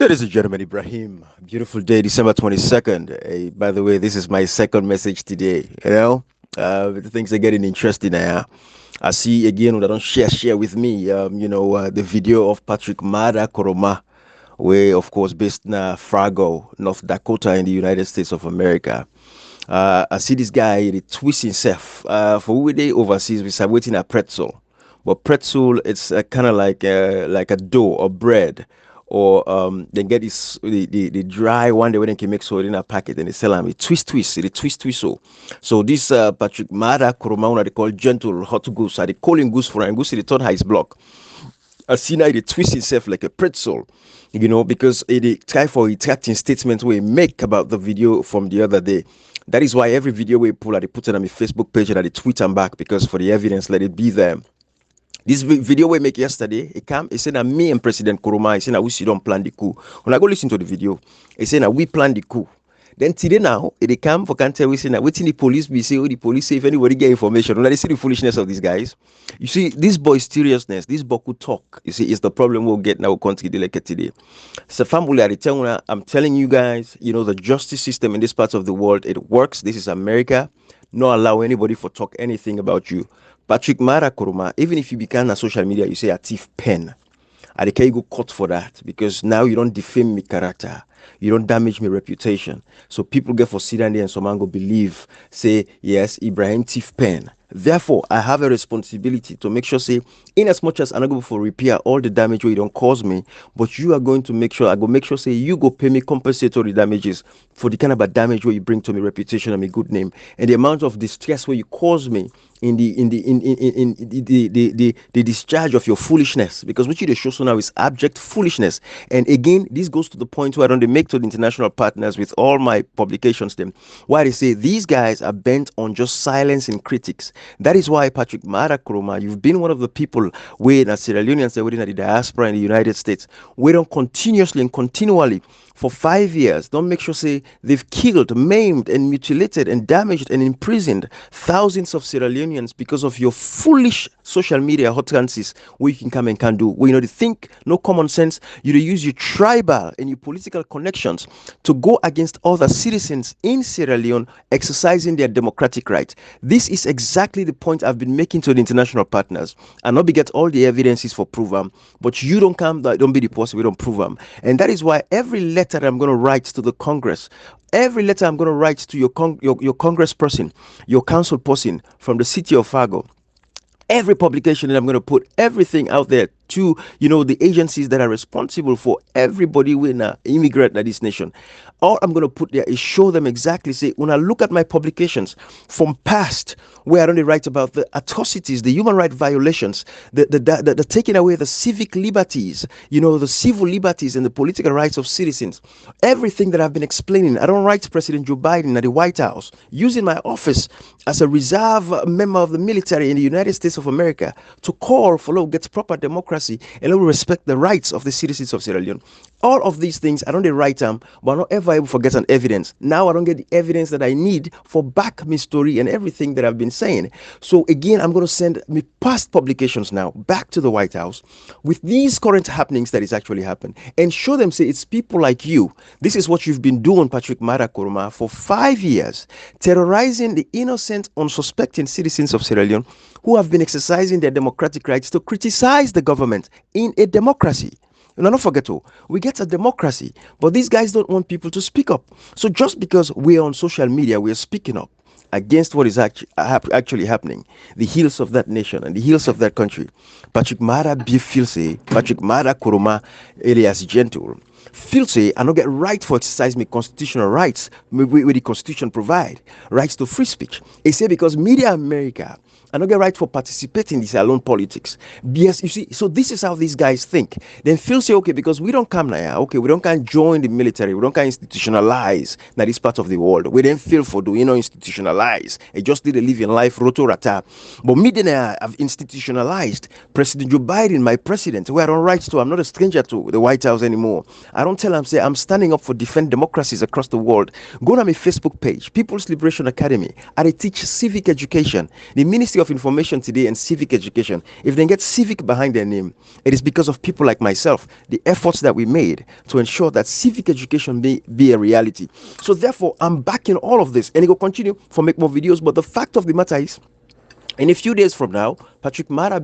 Ladies and gentlemen, Ibrahim, beautiful day, December 22nd. Hey, by the way, this is my second message today. Things are getting interesting now. I see again, I don't share with me, the video of Patrick Maada Koroma, where, of course, based in Fargo, North Dakota, in the United States of America. I see this guy, he twist himself. For we day overseas, we start waiting a pretzel. But pretzel, it's kind of like a dough or bread, or they get this the dry one day when they can make so in a packet and they sell them. They twist so this Patrick Mada Koroma, they call gentle hot goose. They call him goose for and goose the third highest block. I see now they twist himself like a pretzel, because it try for retracting statements we make about the video from the other day. That is why every video we pull, I put it on my Facebook page and I tweet them back because for the evidence, let it be there. This video we make yesterday, it said that me and President Koroma, it said that we don't plan the coup. When I go listen to the video, it said that we plan the coup. Then today now, they come for can't tell we say that waiting the police be say, oh, the police say if anybody get information. When they see the foolishness of these guys, you see, this boy's seriousness, this boku talk, you see, is the problem we'll get now we'll continue like today. So family, I'm telling you guys, the justice system in this part of the world, it works. This is America. Not allow anybody for talk anything about you. Patrick Maada Koroma, even if you become a social media, you say a thief pen. I can you go court for that because now you don't defame me character. You don't damage my reputation. So people get for sit down there and some man go believe, say, yes, Ibrahim thief pen. Therefore, I have a responsibility to make sure, say, in as much as I'm not going for repair all the damage where you don't cause me, but you are going to make sure, I go make sure, say, you go pay me compensatory damages for the kind of a damage where you bring to my reputation and my good name, and the amount of distress where you cause me in the discharge of your foolishness, because what you show so now is abject foolishness. And again, this goes to the point where I don't make to the international partners with all my publications them, why they say these guys are bent on just silencing critics. That is why Patrick Maada Koroma, you've been one of the people where the Sierra Leoneans are within the diaspora in the United States, we don't continuously and continually for 5 years, don't make sure say they've killed, maimed, and mutilated, and damaged, and imprisoned thousands of Sierra Leoneans because of your foolish social media utterances where you can come and can do. Where they think, no common sense, you use your tribal and your political connections to go against other citizens in Sierra Leone exercising their democratic rights. This is exactly the point I've been making to the international partners. And not be get all the evidences for prove them, but you don't come, don't be the person, we don't prove them. And that is why every letter I'm going to write to the Congress, every letter I'm going to write to your Congress person, your council person from the city of Fargo, every publication that I'm going to put everything out there to the agencies that are responsible for everybody when immigrant in this nation. All I'm going to put there is show them exactly, say, when I look at my publications from past where I only write about the atrocities, the human rights violations, the taking away the civic liberties, the civil liberties and the political rights of citizens, everything that I've been explaining. I don't write to President Joe Biden at the White House using my office as a reserve member of the military in the United States of America to call for get proper democracy and respect the rights of the citizens of Sierra Leone. All of these things, I don't write them, but I don't ever able to get an evidence. Now I don't get the evidence that I need for back my story and everything that I've been saying. So again, I'm going to send me past publications now back to the White House with these current happenings that is actually happened and show them, say, it's people like you. This is what you've been doing, Patrick Maada Koroma, for 5 years, terrorizing the innocent, unsuspecting citizens of Sierra Leone who have been exercising their democratic rights to criticize the government in a democracy. And don't forget, we get a democracy, but these guys don't want people to speak up. So just because we're on social media, we're speaking up against what is actually happening, the hills of that nation and the hills of that country. Patrick Maada Patrick Maada Koroma, alias Gentle, feel say I don't get right for exercise my constitutional rights where the constitution provide rights to free speech. They say because media America I don't get right for participating in this alone politics. Yes, you see, so this is how these guys think. Then feel say, okay, because we don't come now, okay, we don't can join the military, we don't can institutionalize that is part of the world. We then feel for doing institutionalize. I just did a living life rotorata. But me then I've institutionalized President Joe Biden, my president, where I don't write to. I'm not a stranger to the White House anymore. I don't tell him, say, I'm standing up for defend democracies across the world. Go to my Facebook page, People's Liberation Academy. I teach civic education. The Ministry of of information today and civic education, if they get civic behind their name, it is because of people like myself, the efforts that we made to ensure that civic education be a reality. So therefore, I'm backing all of this, and it will continue for make more videos. But the fact of the matter is, in a few days from now, Patrick Maada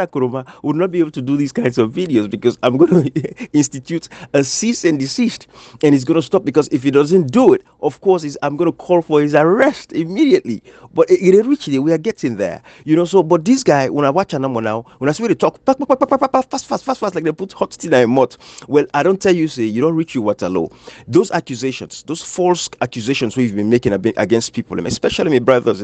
Koroma would not be able to do these kinds of videos because I'm going to institute a cease and desist, and he's going to stop, because if he doesn't do it, of course, I'm going to call for his arrest immediately. But we are getting there, So, but this guy, when I watch a number now, when I see they talk, fast, like they put hot tea in my mouth. Well, I don't tell you, say you don't reach you Waterloo. Those accusations, those false accusations we've been making against people, especially my brothers,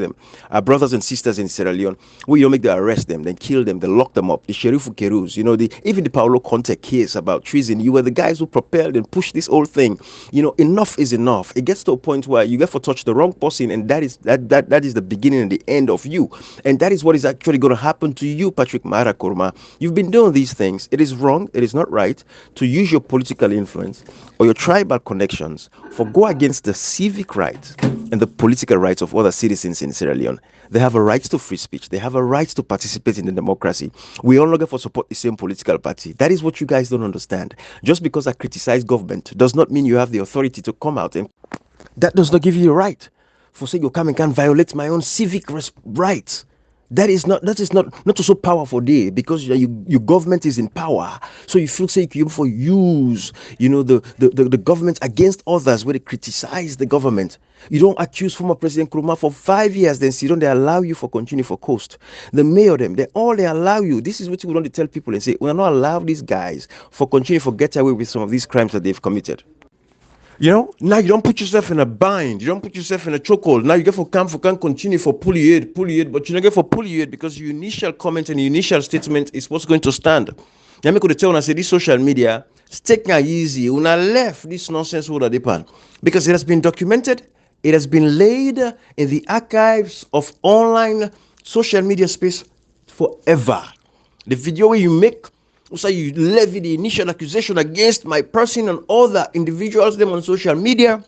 brothers and sisters in Sierra Leone, where you don't make them arrest them, then kill them, then lock them up. The Sheriff Kerus, even the Paulo Conte case about treason, you were the guys who propelled and pushed this whole thing. Enough is enough. It gets to a point where you get to touch the wrong person, and that is the beginning and the end of you. And that is what is actually going to happen to you, Patrick Maada Koroma. You've been doing these things. It is wrong. It is not right to use your political influence or your tribal connections for go against the civic rights and the political rights of other citizens in Sierra Leone. They have a right to free speech. They have a right to participate in the democracy. We all look for support the same political party. That is what you guys don't understand. Just because I criticize government does not mean you have the authority to come out, and that does not give you a right for saying you come and can violate my own civic rights. That is not so powerful there, because your government is in power. So you feel say you for use the government against others where they criticize the government. You don't accuse former President Koroma for 5 years, then see don't they allow you for continue for coast. The mayor them, they allow you. This is what we want to tell people and say, we are not allow these guys for continue for get away with some of these crimes that they've committed. Now you don't put yourself in a bind. You don't put yourself in a chokehold. Now you get for can continue for pull it, but you don't get for pull it because your initial comment and your initial statement is what's going to stand. Let me go to tell say this social media, take it easy. Una left this nonsense with the pan, because it has been documented. It has been laid in the archives of online social media space forever. The video where you make, so you levy the initial accusation against my person and other individuals them on social media.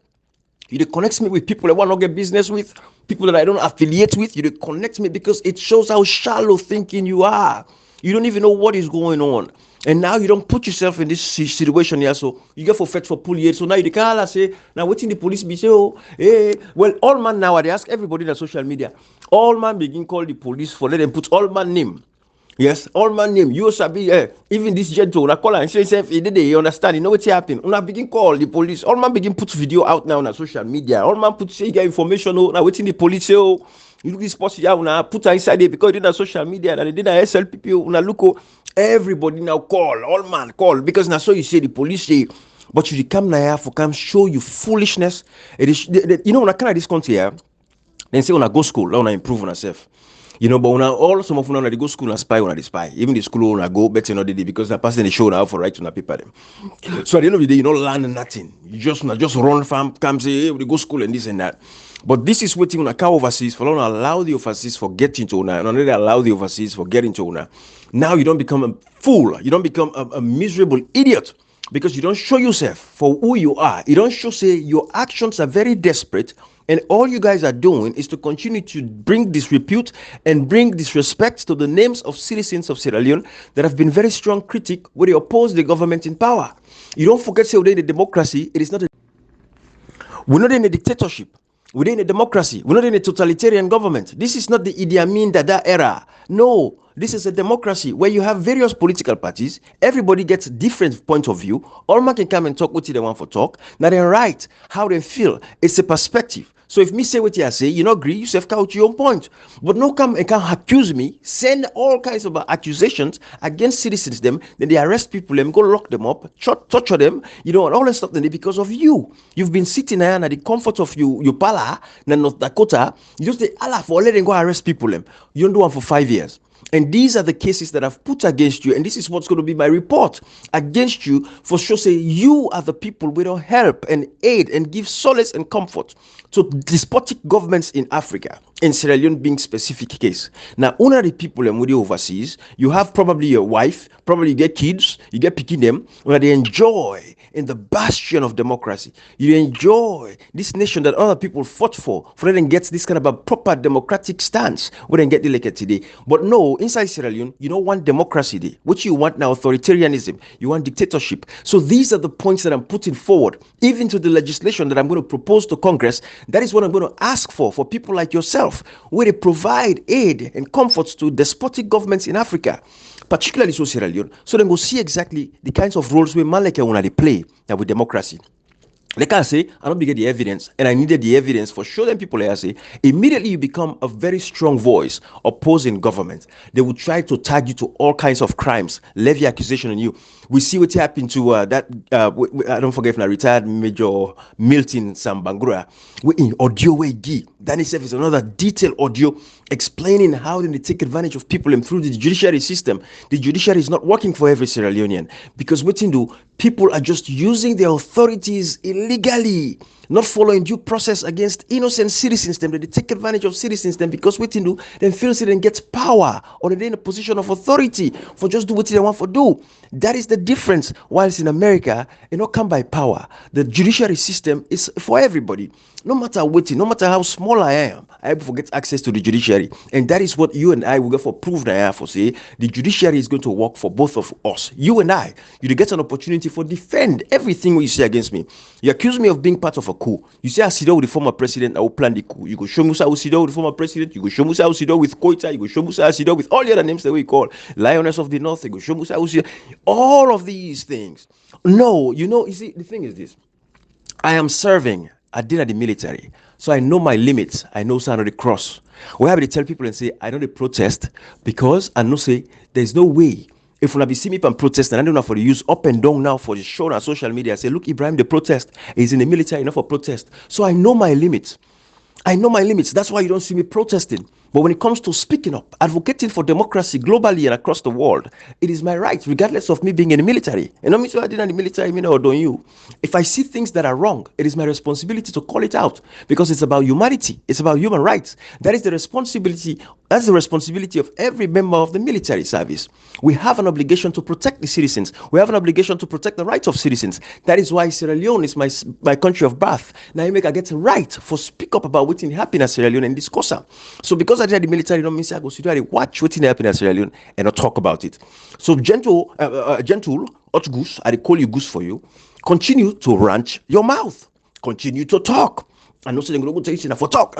You connect me with people I want to get business with, people that I don't affiliate with. You connect me because it shows how shallow thinking you are. You don't even know what is going on. And now you don't put yourself in this situation here, so you get for fed for pull it. So now you can't say, now waiting the police be say, oh, hey, well, all man now, they ask everybody in social media, all man begin call the police for let them put all man name. Yes, all man name. You sabi, even this gentle, I call and say, you understand, you know what's happening. Una begin call the police. All man begin put video out now on social media. All man put say get information. Now waiting the police say, oh, you look this post here, una put inside there because they did social media and they did SLPP. Una look, everybody now call, all man call, because now so you say the police say, but you come now for come show you foolishness. It is, when I come to this country here, then say when I go school, when I improve on myself. But when all some of them they go school and spy when they spy. Even the school when I go better not the because the person they show now for right to paper them. So at the end of the day, you don't learn nothing. You just run farm, come say, hey, we go school and this and that. But this is waiting on a car overseas for not allow the overseas for getting to una, and only allow the overseas for getting to una. Now you don't become a fool. You don't become a miserable idiot. Because you don't show yourself for who you are. You don't show, say, your actions are very desperate, and all you guys are doing is to continue to bring disrepute and bring disrespect to the names of citizens of Sierra Leone that have been very strong critic when they oppose the government in power. You don't forget, say, we're in a democracy. It is not we're not in a dictatorship. We're in a democracy. We're not in a totalitarian government. This is not the Idi Amin Dada era. No. This is a democracy where you have various political parties. Everybody gets different points of view. All man can come and talk what they want for talk. Now they write how they feel. It's a perspective. So if me say what you say, you not agree, you self count your own point. But no come and can accuse me, send all kinds of accusations against citizens them, then they arrest people, them go lock them up, torture them, and all that stuff then because of you. You've been sitting there at the comfort of your pala, in North Dakota, you just say Allah for letting go arrest people them. You don't do one for 5 years. And these are the cases that I've put against you. And this is what's going to be my report against you for sure. Say you are the people we don't help and aid and give solace and comfort to despotic governments in Africa, in Sierra Leone being specific case. Now, one of the people and overseas, you have probably your wife, probably you get kids, you get picking them, where they enjoy in the bastion of democracy. You enjoy this nation that other people fought for them get this kind of a proper democratic stance. We didn't get elected today. But no, inside Sierra Leone, you don't want democracy there. What you want now, authoritarianism. You want dictatorship. So these are the points that I'm putting forward, even to the legislation that I'm going to propose to Congress. That is what I'm going to ask for people like yourself, where they provide aid and comforts to despotic governments in Africa, particularly so Sierra Leone, so then go see exactly the kinds of roles where Maleke want to play with democracy. They can't say, I don't get the evidence, and I needed the evidence for sure. Then people like say, immediately you become a very strong voice opposing government. They will try to tag you to all kinds of crimes, levy accusation on you. We see what happened to I don't forget if I retired Major Milton Sambangura. We in audio way G. Danny Sef is another detailed audio explaining how they take advantage of people and through the judiciary system. The judiciary is not working for every Sierra Leonean because what you do, people are just using their authorities illegally, not following due process against innocent citizens. They take advantage of citizens because what you do, then feels it and gets power or they're in a position of authority for just do what they want to do. That is the difference. Whilst in America, it not come by power. The judiciary system is for everybody. No matter what, no matter how small I am, I will get access to the judiciary. And that is what you and I will go for proof that I have for say. The judiciary is going to work for both of us. You and I, you get an opportunity for defend everything you say against me. You accuse me of being part of a coup. You say I sit down with the former president, I will plan the coup. You go show me I will sit down with the former president. You go show me I will sit down with Koita. You go show me I will sit down with all the other names that we call Lioness of the North. You go show me I will sit down. All of these things. No, you see, the thing is this. I am serving. I did at the military. So I know my limits. I know some of the cross. We have to tell people and say, I know the protest because I know say there's no way. If when I be see me and protest, and I don't know for the use up and down now for the show on social media, I say, look, Ibrahim, the protest is in the military enough for protest. So I know my limits. I know my limits. That's why you don't see me protesting. But when it comes to speaking up, advocating for democracy globally and across the world, it is my right, regardless of me being in the military. And not me so I did in the military, or don't you. If I see things that are wrong, it is my responsibility to call it out because it's about humanity. It's about human rights. That is the responsibility. That's the responsibility of every member of the military service. We have an obligation to protect the citizens. We have an obligation to protect the rights of citizens. That is why Sierra Leone is my country of birth. Now you make I get a right for speak up about what's happening in Sierra Leone and discuss it. So because I did the military, don't mean I go sit down watch what's happening in Sierra Leone and not talk about it. So gentle, hot goose, I call you goose for you. Continue to ranch your mouth. Continue to talk. And also, they're going to say, for talk,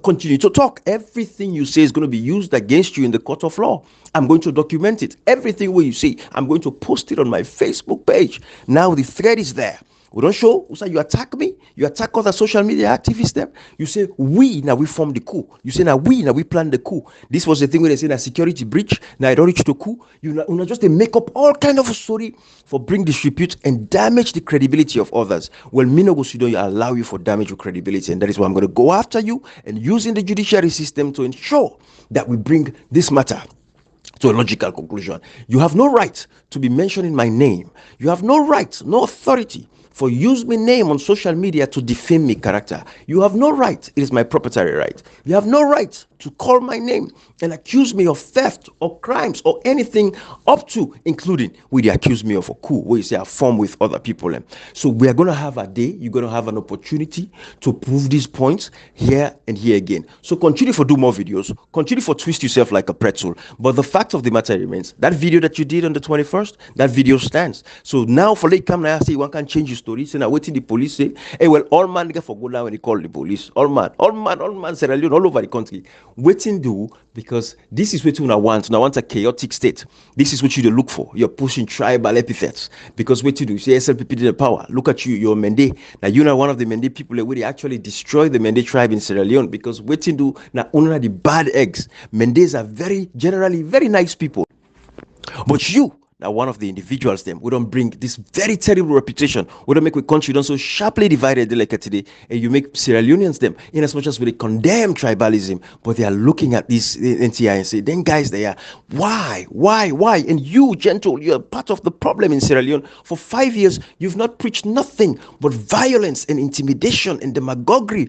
continue to talk. Everything you say is going to be used against you in the court of law. I'm going to document it. Everything what you say, I'm going to post it on my Facebook page. Now the thread is there. We don't show, you attack me, you attack other social media activists them. You say, we form the coup. You say, we plan the coup. This was the thing where they say a security breach, now I don't reach the coup. You just make up all kind of a story for bring disrepute and damage the credibility of others. Well, Mino Gosidon allow you for damage your credibility, and that is why I'm going to go after you and using the judiciary system to ensure that we bring this matter to a logical conclusion. You have no right to be mentioning my name. You have no right, no authority for use my name on social media to defame me character. You have no right. It is my proprietary right. You have no right to call my name and accuse me of theft or crimes or anything up to, including where they accuse me of a coup, where you say I form with other people. So we are going to have a day, you're going to have an opportunity to prove these points here and here again. So continue for do more videos, continue for twist yourself like a pretzel. But the fact of the matter remains, that video that you did on the 21st, that video stands. So now for late come now, say one can change your story. So now waiting the police say, hey, well, all man get for go down when they call the police. All man, Sierra Leone, all over the country. Waiting do, because this is what you want a chaotic state. This is what you look for. You're pushing tribal epithets because what you do, you say SLPP did the power. Look at you, you're Mende. Now you're not one of the Mende people that really actually destroy the Mende tribe in Sierra Leone, because waiting do now only the bad eggs. Mendes are generally very nice people. But you, one of the individuals them. We don't bring this very terrible reputation. We don't make a country done so sharply divided like today, and you make Sierra Leoneans them, in as much as we condemn tribalism, but they are looking at this NTI and say, then guys, they are, why? And you, gentle, you're part of the problem in Sierra Leone. For 5 years, you've not preached nothing but violence and intimidation and demagoguery,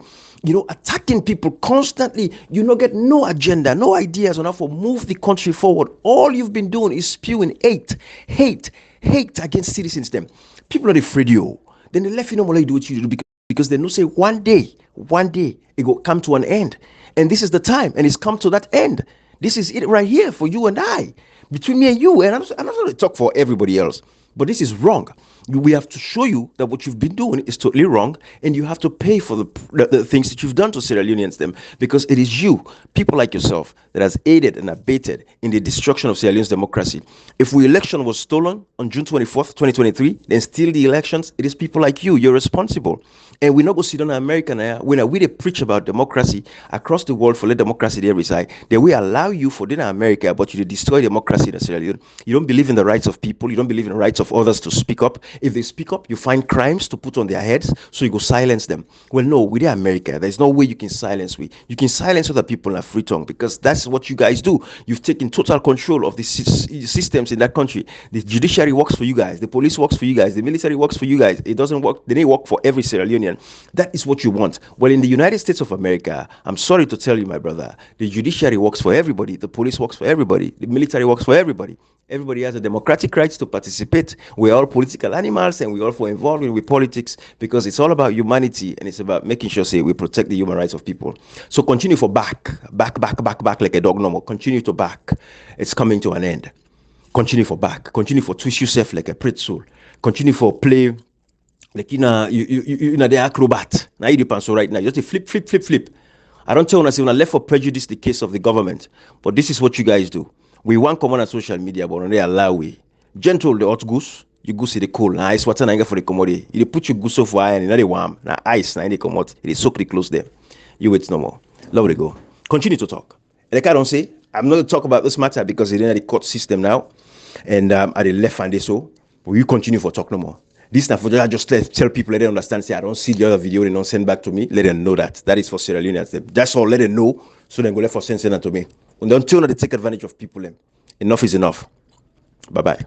attacking people constantly. You don't get no agenda, no ideas on how to move the country forward. All you've been doing is spewing hate against citizens them. People are afraid you. Then they left you know what you do what you do because they know say one day it will come to an end. And this is the time, and it's come to that end. This is it right here for you and I. Between me and you, and I'm not going to talk for everybody else, but this is wrong. We have to show you that what you've been doing is totally wrong, and you have to pay for the things that you've done to Sierra Leoneans them, because it is you, people like yourself, that has aided and abated in the destruction of Sierra Leone's democracy. If the election was stolen on June 24th, 2023, then steal the elections, it is people like you. You're responsible. And we not go sit down in America now, when we preach about democracy across the world for let democracy there reside, then we allow you for dinner America, but you destroy democracy in Sierra Leone. You don't believe in the rights of people. You don't believe in the rights of others to speak up. If they speak up, you find crimes to put on their heads, so you go silence them. Well, no, within America, there's no way you can silence we. You can silence other people in Freetown, because that's what you guys do. You've taken total control of the systems in that country. The judiciary works for you guys. The police works for you guys. The military works for you guys. It doesn't work. They didn't work for every Sierra Leonean. That is what you want. Well, in the United States of America, I'm sorry to tell you, my brother, the judiciary works for everybody. The police works for everybody. The military works for everybody. Everybody has a democratic right to participate. We're all political animals, and we're all for involving with politics, because it's all about humanity, and it's about making sure, say, we protect the human rights of people. So continue for back like a dog normal. Continue to back. It's coming to an end. Continue for back. Continue for twist yourself like a pretzel. Continue for play like you the acrobat. Now you depend so right now. Just a flip. I don't tell you, I say when I left for prejudice the case of the government, but this is what you guys do. We want common on social media, but on they allow we. Gentle the hot goose, you goose the cool. Now ice water and for the commodity. You put your goose off iron and not the warm. Now ice, now they come out. It is soak the close there. You wait no more. Love to go. Continue to talk. Like I don't say, I'm not going to talk about this matter because it's in the court system now, and at the left and so. But you continue for talk no more. This now for just tell people, let them understand. Say I don't see the other video, they don't send back to me. Let them know that is for Sierra Leone. That's all. Let them know, so then go left for send that to me. And until they take advantage of people, enough is enough. Bye bye.